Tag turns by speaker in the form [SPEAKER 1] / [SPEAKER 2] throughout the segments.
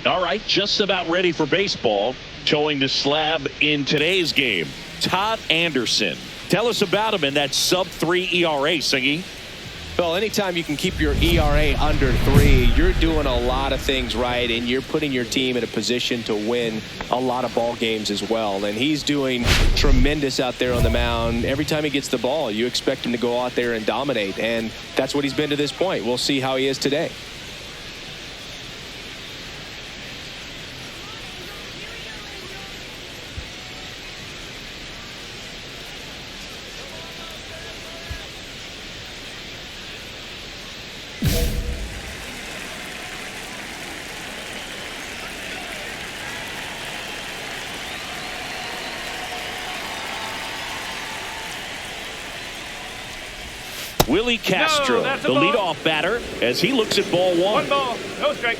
[SPEAKER 1] All right, just about ready for baseball. Towing the slab in today's game, Todd Anderson. Tell us about him in that sub-3 ERA, Singy.
[SPEAKER 2] Well, anytime you can keep your ERA under 3, you're doing a lot of things right, and you're putting your team in a position to win a lot of ball games as well. And he's doing tremendous out there on the mound. Every time he gets the ball, you expect him to go out there and dominate, and that's what he's been to this point. We'll see how he is today.
[SPEAKER 1] Willie Castro, the leadoff batter, as he looks at ball one.
[SPEAKER 3] 1 ball, no strike.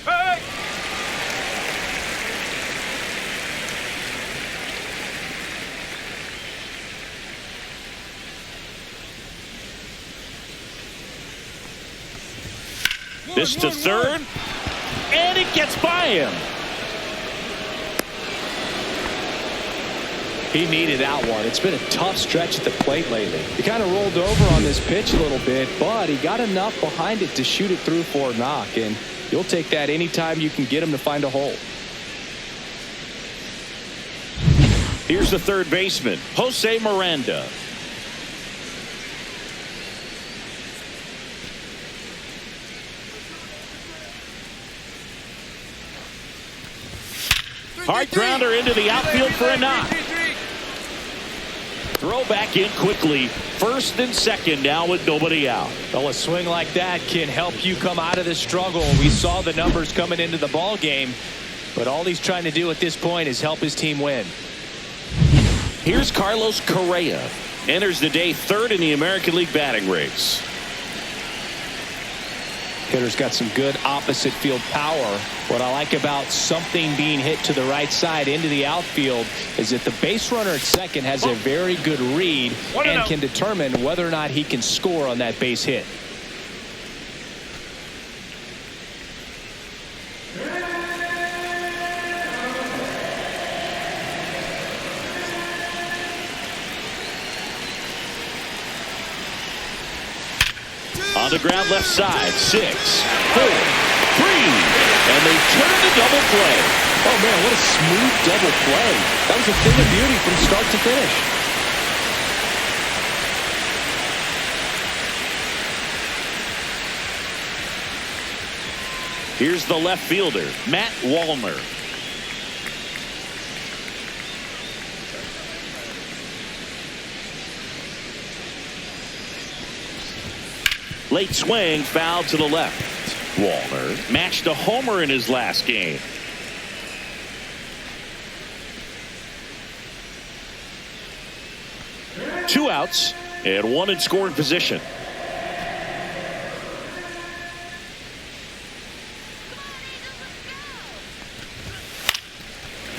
[SPEAKER 3] Hey!
[SPEAKER 1] This to third, and it gets by him.
[SPEAKER 2] He needed that one. It's been a tough stretch at the plate lately. He kind of rolled over on this pitch a little bit, but he got enough behind it to shoot it through for a knock, and you'll take that anytime you can get him to find a hole.
[SPEAKER 1] Here's the third baseman, Jose Miranda. Hard grounder into the outfield for a knock. Throw back in quickly. First and second now with nobody out.
[SPEAKER 2] Well, a swing like that can help you come out of this struggle. We saw the numbers coming into the ball game, but all he's trying to do at this point is help his team win.
[SPEAKER 1] Here's Carlos Correa. Enters the day third in the American League batting race.
[SPEAKER 2] Hitter's got some good opposite field power. What I like about something being hit to the right side into the outfield is that the base runner at second has a very good read and can determine whether or not he can score on that base hit.
[SPEAKER 1] On the ground left side, 6, 4, 3, and they turn the double play.
[SPEAKER 2] Oh man, what a smooth double play. That was a thing of beauty from start to finish.
[SPEAKER 1] Here's the left fielder, Matt Wallner. Late swing, foul to the left. Wallner matched a homer in his last game. Two outs and one in scoring position.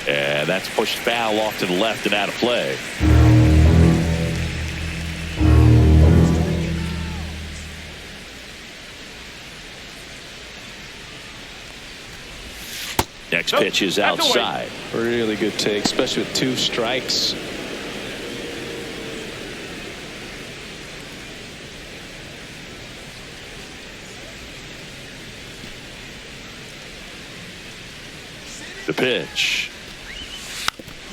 [SPEAKER 1] And that's pushed foul off to the left and out of play. Next pitch is outside.
[SPEAKER 2] Really good take, especially with 2 strikes.
[SPEAKER 1] The pitch.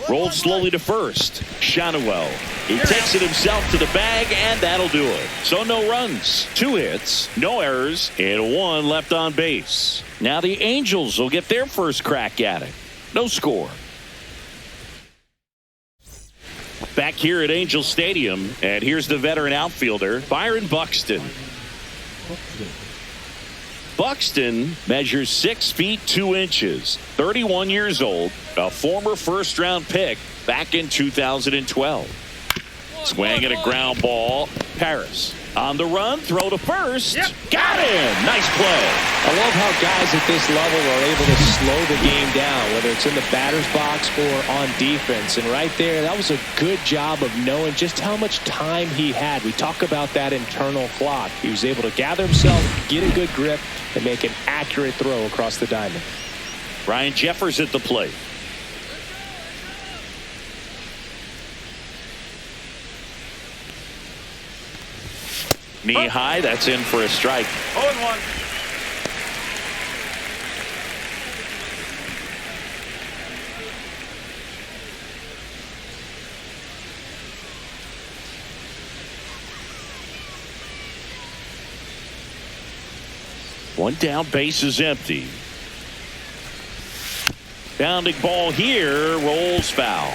[SPEAKER 1] Rolled slowly to first. Shanuel. He takes it himself to the bag, and that'll do it. So no runs, 2 hits, no errors, and 1 left on base. Now the Angels will get their first crack at it. No score. Back here at Angel Stadium, and here's the veteran outfielder, Byron Buxton. Buxton measures 6 feet 2 inches, 31 years old, a former first-round pick back in 2012. Swing and a ground ball. Paris on the run, throw to first.
[SPEAKER 3] Yep.
[SPEAKER 1] Got him. Nice play.
[SPEAKER 2] I love how guys at this level are able to slow the game down, whether it's in the batter's box or on defense. And right there, that was a good job of knowing just how much time he had. We talk about that internal clock. He was able to gather himself, get a good grip, and make an accurate throw across the diamond.
[SPEAKER 1] Ryan Jeffers at the plate. Knee high, that's in for a strike.
[SPEAKER 3] 0-1.
[SPEAKER 1] One down, base is empty. Bounding ball here, rolls foul.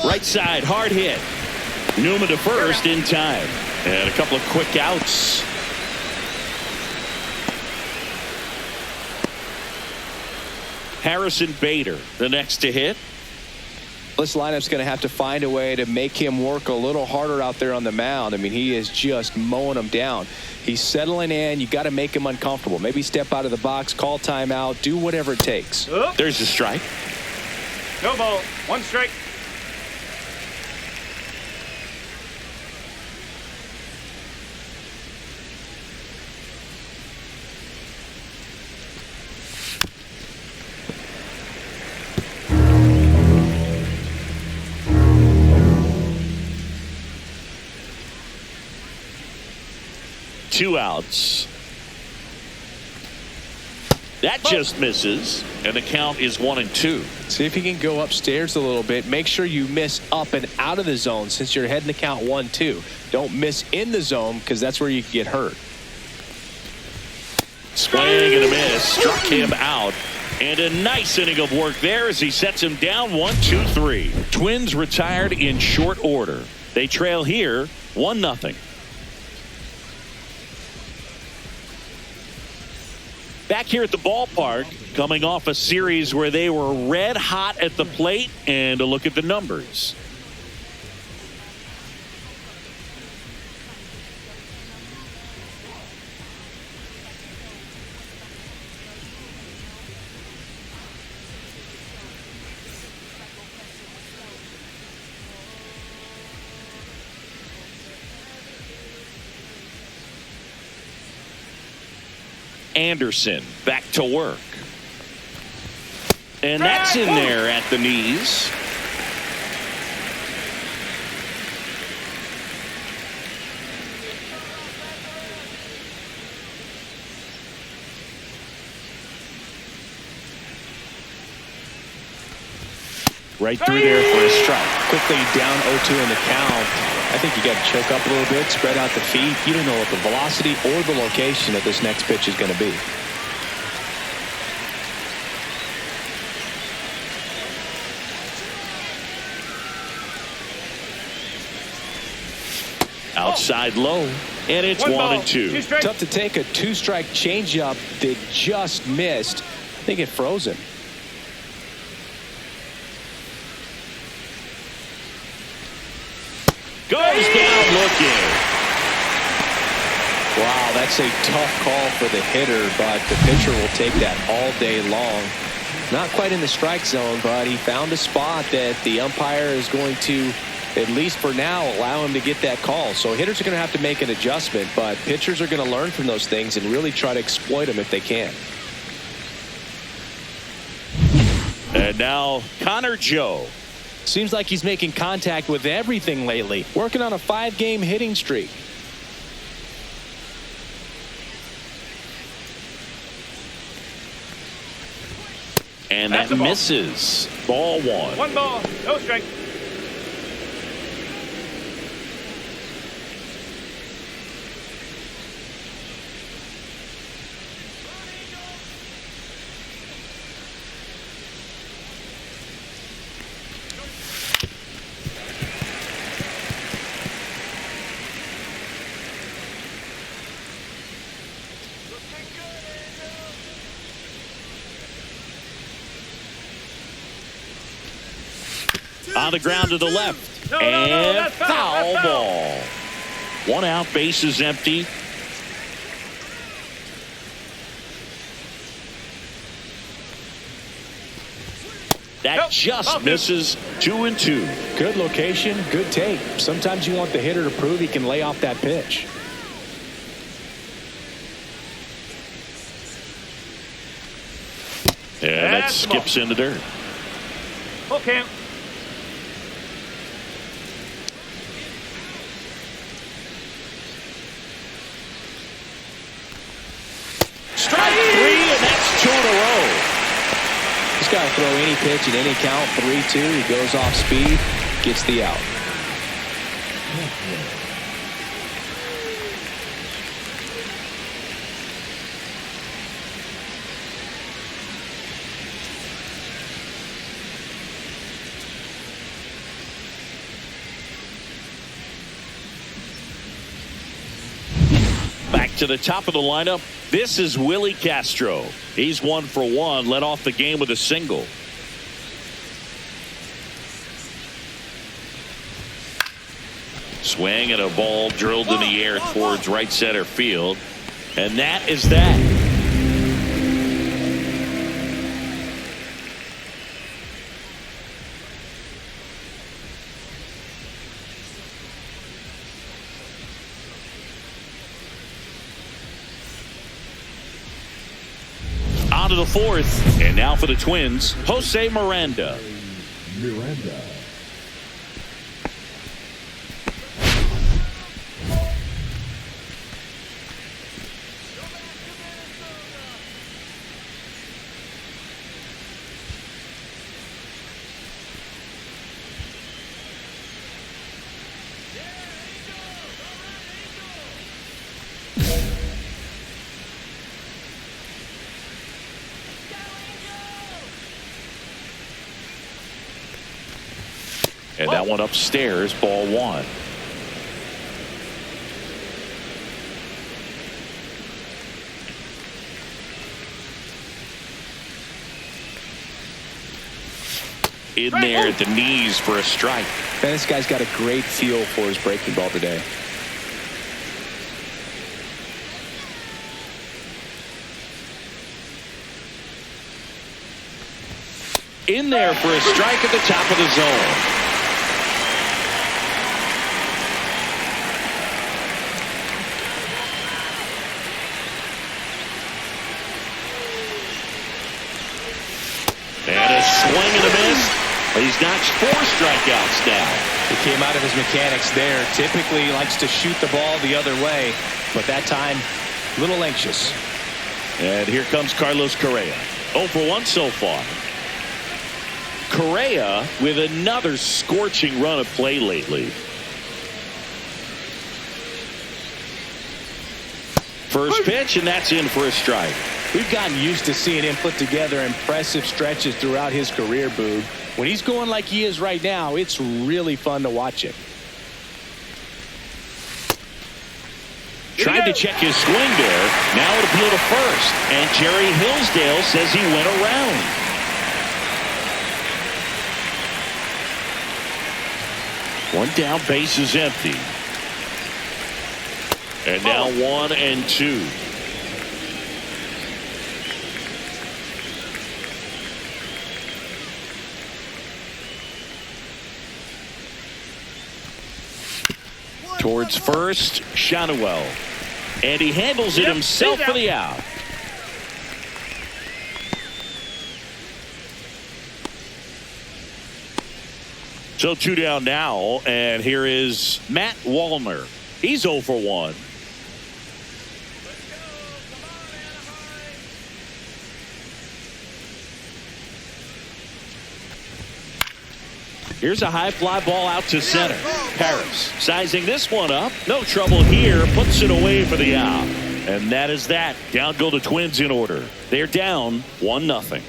[SPEAKER 1] Right side, hard hit. Newman to first in time. And a couple of quick outs. Harrison Bader, the next to hit.
[SPEAKER 2] This lineup's going to have to find a way to make him work a little harder out there on the mound. I mean, he is just mowing them down. He's settling in. You got to make him uncomfortable. Maybe step out of the box, call timeout, do whatever it takes.
[SPEAKER 1] There's a strike.
[SPEAKER 3] No ball. 1 strike.
[SPEAKER 1] Two outs. That just misses, and the count is 1-2.
[SPEAKER 2] See if you can go upstairs a little bit. Make sure you miss up and out of the zone since you're heading to count 1-2. Don't miss in the zone because that's where you can get hurt.
[SPEAKER 1] Swing and a miss. Struck him out. And a nice inning of work there as he sets him down 1-2-3. Twins retired in short order. They trail here 1-0. Back here at the ballpark, coming off a series where they were red hot at the plate, and a look at the numbers. Anderson back to work. And that's in there at the knees. Right through there for a strike.
[SPEAKER 2] Quickly down 0-2 in the count. I think you got to choke up a little bit, spread out the feet. You don't know what the velocity or the location of this next pitch is going to be.
[SPEAKER 1] Outside low, and it's 1-2.
[SPEAKER 2] Tough to take a 2-strike changeup that just missed. I think it froze him.
[SPEAKER 1] Goes down looking.
[SPEAKER 2] Wow, that's a tough call for the hitter, but the pitcher will take that all day long. Not quite in the strike zone, but he found a spot that the umpire is going to, at least for now, allow him to get that call. So hitters are going to have to make an adjustment, but pitchers are going to learn from those things and really try to exploit them if they can.
[SPEAKER 1] And now Connor Joe.
[SPEAKER 2] Seems like he's making contact with everything lately. Working on a 5-game hitting streak.
[SPEAKER 1] And that misses. Ball 1.
[SPEAKER 3] 1 ball. No strike.
[SPEAKER 1] On the ground to the left.
[SPEAKER 3] No,
[SPEAKER 1] and
[SPEAKER 3] that's foul. That's
[SPEAKER 1] ball. 1 out, bases empty. That just misses. 2-2.
[SPEAKER 2] Good location, good take. Sometimes you want the hitter to prove he can lay off that pitch.
[SPEAKER 1] And that skips in the dirt.
[SPEAKER 3] Okay.
[SPEAKER 1] Strike 3, and that's 2 in a row.
[SPEAKER 2] He's got to throw any pitch at any count. 3-2. He goes off speed, gets the out.
[SPEAKER 1] Back to the top of the lineup. This is Willie Castro. He's 1 for 1, led off the game with a single. Swing and a ball drilled in the air towards right center field. And that is that. On to the 4th, and now for the Twins, Jose Miranda. And that one upstairs, ball 1. In there at the knees for a strike.
[SPEAKER 2] Man, this guy's got a great feel for his breaking ball today.
[SPEAKER 1] In there for a strike at the top of the zone. And a swing and a miss. He's notched 4 strikeouts now.
[SPEAKER 2] He came out of his mechanics there. Typically he likes to shoot the ball the other way, but that time a little anxious.
[SPEAKER 1] And here comes Carlos Correa. 0 for 1 so far. Correa with another scorching run of play lately. First pitch, and that's in for a strike.
[SPEAKER 2] We've gotten used to seeing him put together impressive stretches throughout his career, Boog. When he's going like he is right now, it's really fun to watch him.
[SPEAKER 1] Tried to check his swing there. Now it appeal to first. And Jerry Hillsdale says he went around. One down, base is empty. And now 1 and 2. Towards first, Shanuel. And he handles it himself for the out. So 2 down now, and here is Matt Wallner. He's 0 for 1. Here's a high fly ball out to center. Paris sizing this one up. No trouble here. Puts it away for the out. And that is that. Down go the Twins in order. They're down 1-0.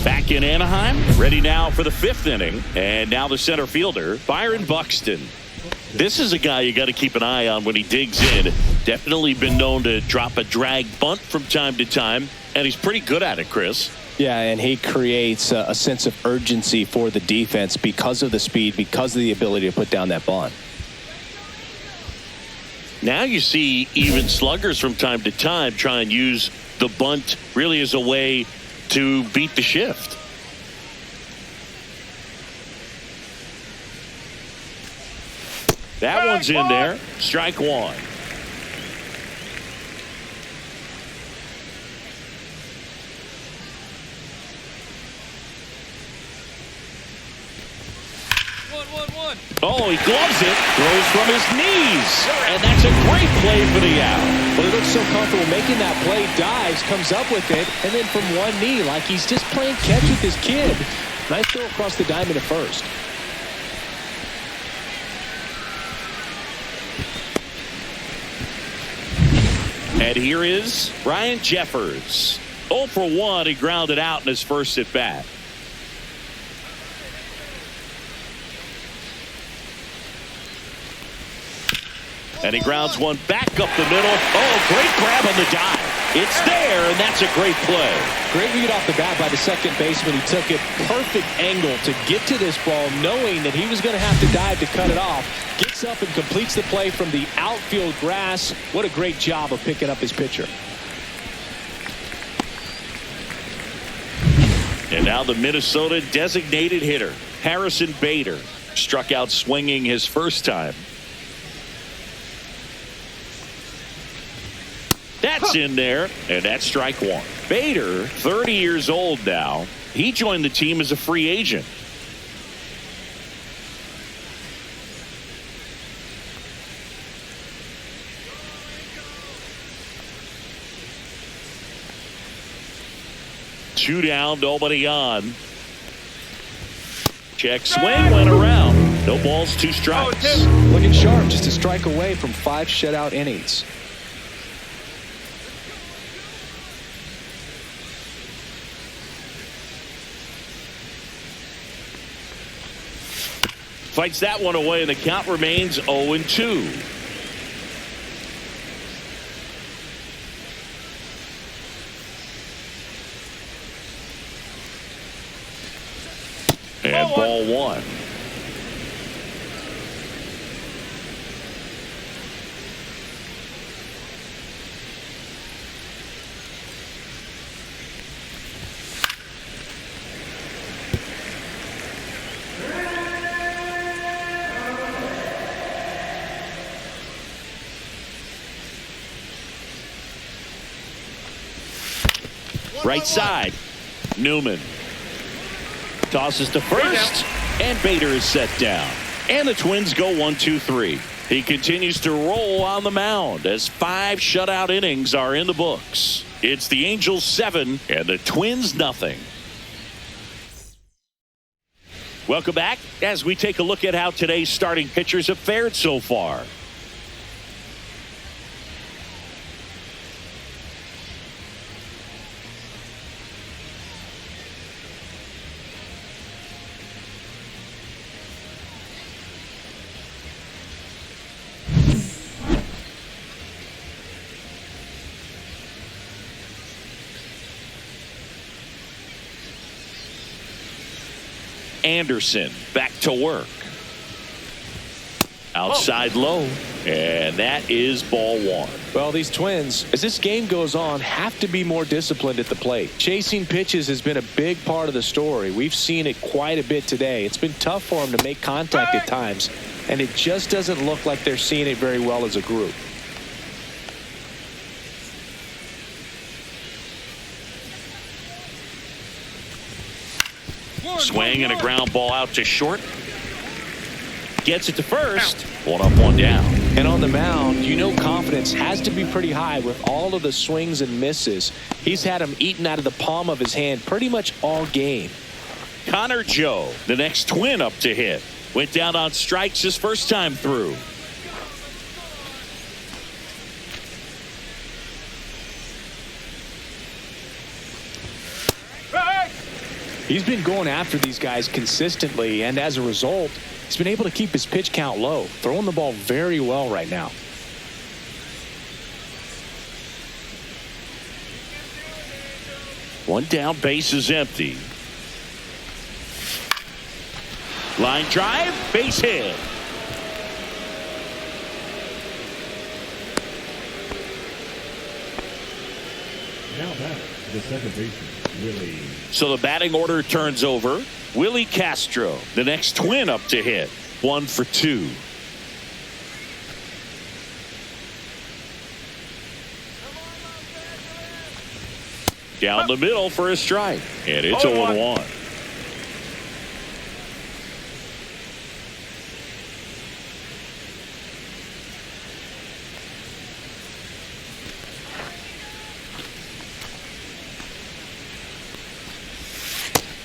[SPEAKER 1] Back in Anaheim. Ready now for the 5th inning. And now the center fielder, Byron Buxton. This is a guy you got to keep an eye on when he digs in. Definitely been known to drop a drag bunt from time to time, and he's pretty good at it, Chris.
[SPEAKER 2] Yeah, and he creates a sense of urgency for the defense because of the speed, because of the ability to put down that bunt.
[SPEAKER 1] Now you see even sluggers from time to time try and use the bunt really as a way to beat the shift. That one's in there. Strike one. Oh, he gloves it, throws from his knees, and that's a great play for the out.
[SPEAKER 2] Well, he looks so comfortable making that play, dives, comes up with it, and then from one knee, like he's just playing catch with his kid. Nice throw across the diamond at first.
[SPEAKER 1] And here is Ryan Jeffers. 0 for 1, he grounded out in his first at bat. And he grounds one back up the middle. Oh, great grab on the dive. It's there, and that's a great play.
[SPEAKER 2] Great read off the bat by the second baseman. He took it perfect angle to get to this ball, knowing that he was going to have to dive to cut it off. Gets up and completes the play from the outfield grass. What a great job of picking up his pitcher.
[SPEAKER 1] And now the Minnesota designated hitter, Harrison Bader, struck out swinging his first time. That's in there, and that's strike one. Bader, 30 years old now. He joined the team as a free agent. Two down, nobody on. Check swing, went around. No balls, 2 strikes.
[SPEAKER 2] Looking sharp, just a strike away from 5 shutout innings.
[SPEAKER 1] Fights that one away, and the count remains 0-2. And ball one. Right side, Newman tosses to first, and Bader is set down. And the Twins go 1-2-3. He continues to roll on the mound as 5 shutout innings are in the books. It's the Angels 7 and the Twins nothing. Welcome back as we take a look at how today's starting pitchers have fared so far. Anderson back to work. Outside low, and that is ball one.
[SPEAKER 2] Well, these Twins, as this game goes on, have to be more disciplined at the plate. Chasing pitches has been a big part of the story. We've seen it quite a bit today. It's been tough for them to make contact at times, and it just doesn't look like they're seeing it very well as a group.
[SPEAKER 1] Swing and a ground ball out to short. Gets it to first. 1 up, 1 down.
[SPEAKER 2] And on the mound, you know confidence has to be pretty high with all of the swings and misses. He's had them eaten out of the palm of his hand pretty much all game.
[SPEAKER 1] Connor Joe, the next Twin up to hit. Went down on strikes his first time through.
[SPEAKER 2] He's been going after these guys consistently, and as a result, he's been able to keep his pitch count low, throwing the ball very well right now.
[SPEAKER 1] One down, base is empty. Line drive, base hit.
[SPEAKER 4] Now back, the second baseman, Willie.
[SPEAKER 1] So the batting order turns over. Willie Castro, the next twin up to hit. 1 for 2. Down the middle for a strike. And it's 0-1.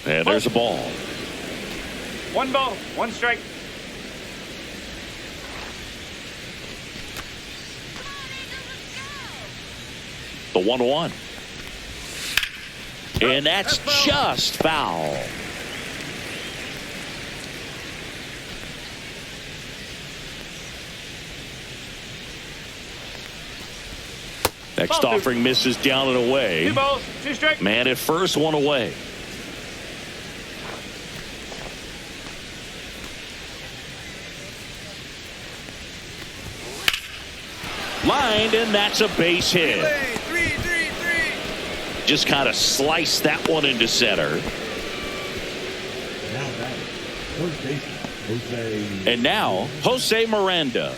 [SPEAKER 1] And there's a ball.
[SPEAKER 3] 1 ball, 1 strike.
[SPEAKER 1] The 1-1. And that's just foul. Next offering misses down and away.
[SPEAKER 3] 2 balls, 2 strikes.
[SPEAKER 1] Man at first, 1 away. Lined, and that's a base hit.
[SPEAKER 3] Three.
[SPEAKER 1] Just kind of sliced that one into center.
[SPEAKER 4] Now back, first baseman, Jose.
[SPEAKER 1] And now, Jose Miranda.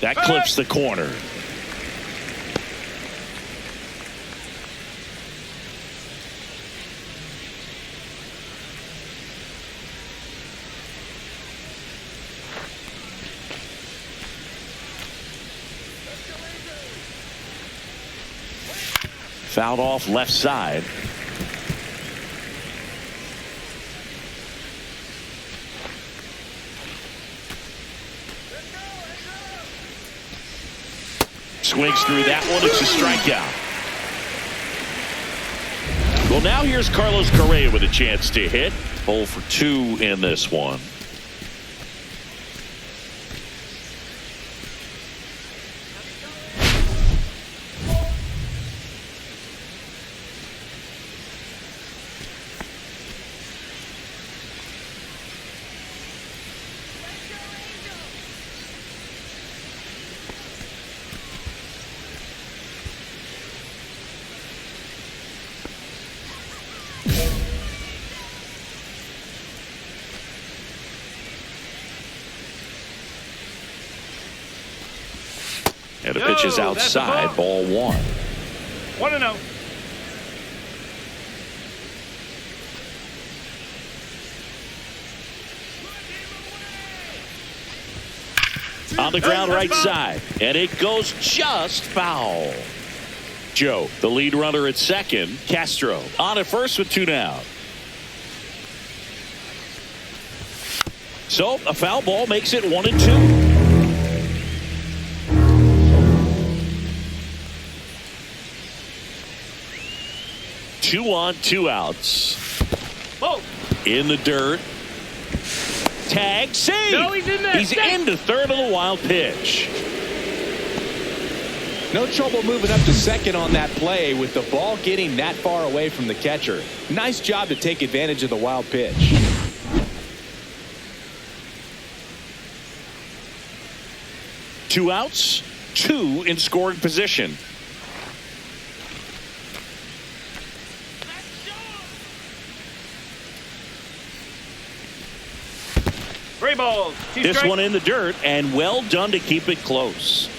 [SPEAKER 1] That clips the corner. Fouled off left side. Swings through that one. It's a strikeout. Well, now here's Carlos Correa with a chance to hit. 0 for 2 in this one. And the pitch is outside. Ball 1.
[SPEAKER 3] 1-0.
[SPEAKER 1] On the ground right side. And it goes just foul. Joe, the lead runner at second. Castro on at first with 2 down. So a foul ball makes it 1-2. 2 on, 2 outs.
[SPEAKER 3] Oh.
[SPEAKER 1] In the dirt. Tag, save.
[SPEAKER 3] No, he's in there.
[SPEAKER 1] He's into third on the wild pitch.
[SPEAKER 2] No trouble moving up to second on that play with the ball getting that far away from the catcher. Nice job to take advantage of the wild pitch.
[SPEAKER 1] Two outs, 2 in scoring position.
[SPEAKER 3] Three balls.
[SPEAKER 1] This one in the dirt, and well done to keep it close.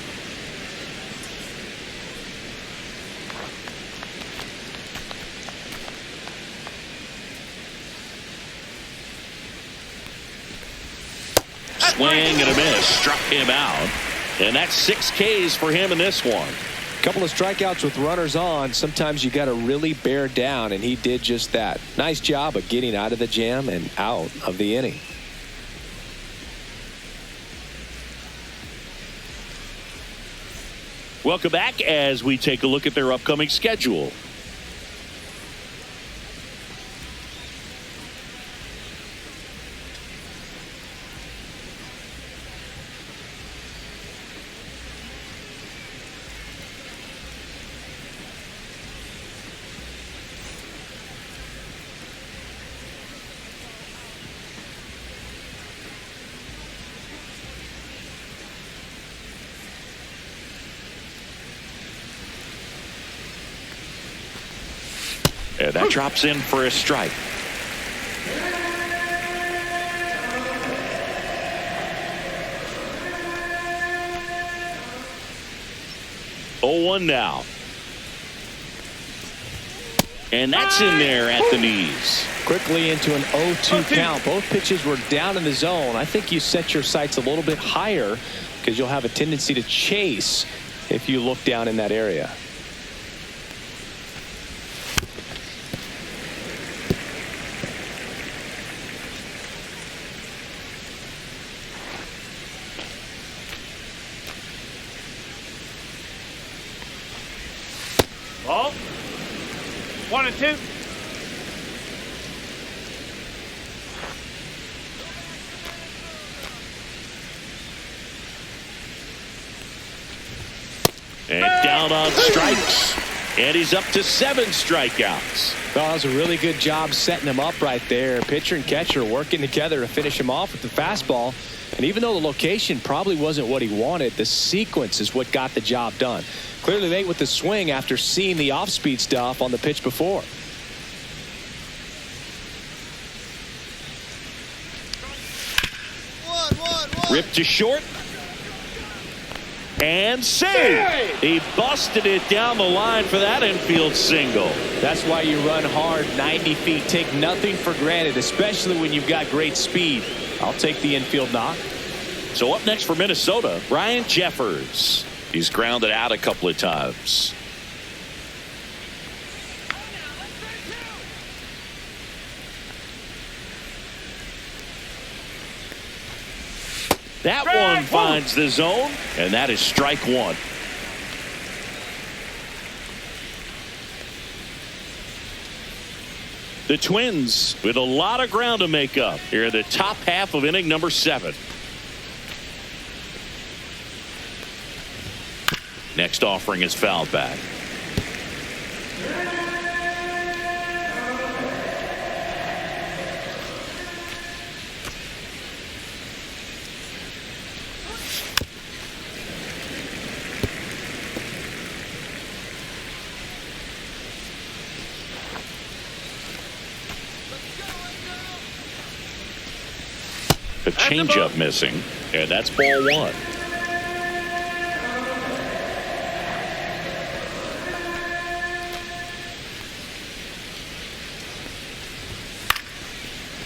[SPEAKER 1] Swing and a miss, struck him out, and that's 6 Ks for him in this one.
[SPEAKER 2] Couple of strikeouts with runners on. Sometimes you got to really bear down, and he did just that. Nice job of getting out of the jam and out of the inning.
[SPEAKER 1] Welcome back as we take a look at their upcoming schedule. And that drops in for a strike. 0-1 now. And that's in there at the knees.
[SPEAKER 2] Quickly into an 0-2 count. Both pitches were down in the zone. I think you set your sights a little bit higher because you'll have a tendency to chase if you look down in that area.
[SPEAKER 3] Ball. 1-2.
[SPEAKER 1] And down on strikes. And he's up to 7 strikeouts.
[SPEAKER 2] Well, that was a really good job setting him up right there. Pitcher and catcher working together to finish him off with the fastball. And even though the location probably wasn't what he wanted, the sequence is what got the job done. Clearly late with the swing after seeing the off-speed stuff on the pitch before.
[SPEAKER 1] Ripped to short. And saved. He busted it down the line for that infield single.
[SPEAKER 2] That's why you run hard 90 feet. Take nothing for granted, especially when you've got great speed. I'll take the infield knock.
[SPEAKER 1] So up next for Minnesota, Ryan Jeffers. He's grounded out a couple of times. That one finds the zone, and that is strike 1. The Twins with a lot of ground to make up here in the top half of inning number 7. Next offering is fouled back. A changeup missing, and that's ball 1.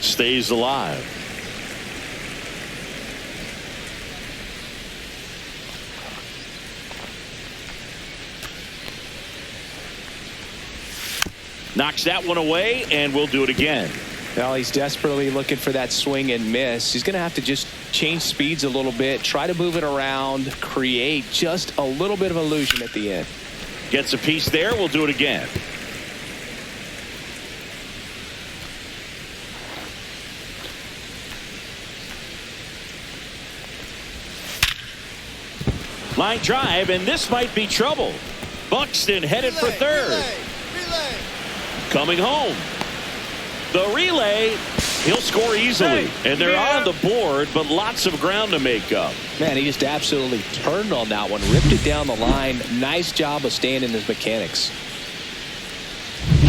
[SPEAKER 1] Stays alive. Knocks that one away, and we'll do it again.
[SPEAKER 2] Well, he's desperately looking for that swing and miss. He's going to have to just change speeds a little bit, try to move it around, create just a little bit of illusion at the end.
[SPEAKER 1] Gets a piece there. We'll do it again. Line drive, and this might be trouble. Buxton headed for third.
[SPEAKER 5] Relay.
[SPEAKER 1] Coming home. The relay, he'll score easily. And they're on the board, but lots of ground to make up.
[SPEAKER 2] Man, he just absolutely turned on that one, ripped it down the line. Nice job of staying in his mechanics.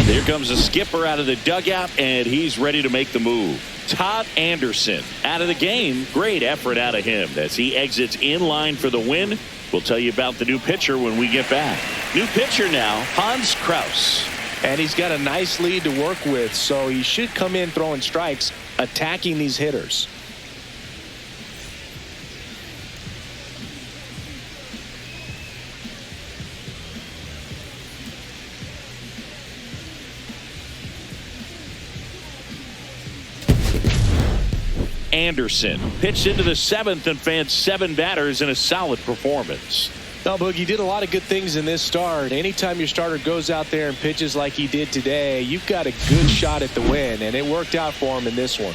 [SPEAKER 1] Here comes the skipper out of the dugout, and he's ready to make the move. Todd Anderson out of the game. Great effort out of him as he exits in line for the win. We'll tell you about the new pitcher when we get back. New pitcher now, Hans Kraus.
[SPEAKER 2] And he's got a nice lead to work with, so he should come in throwing strikes, attacking these hitters.
[SPEAKER 1] Anderson pitched into the 7th and fans 7 batters in a solid performance.
[SPEAKER 2] Now, Boogie did a lot of good things in this start. Anytime your starter goes out there and pitches like he did today, you've got a good shot at the win, and it worked out for him in this one.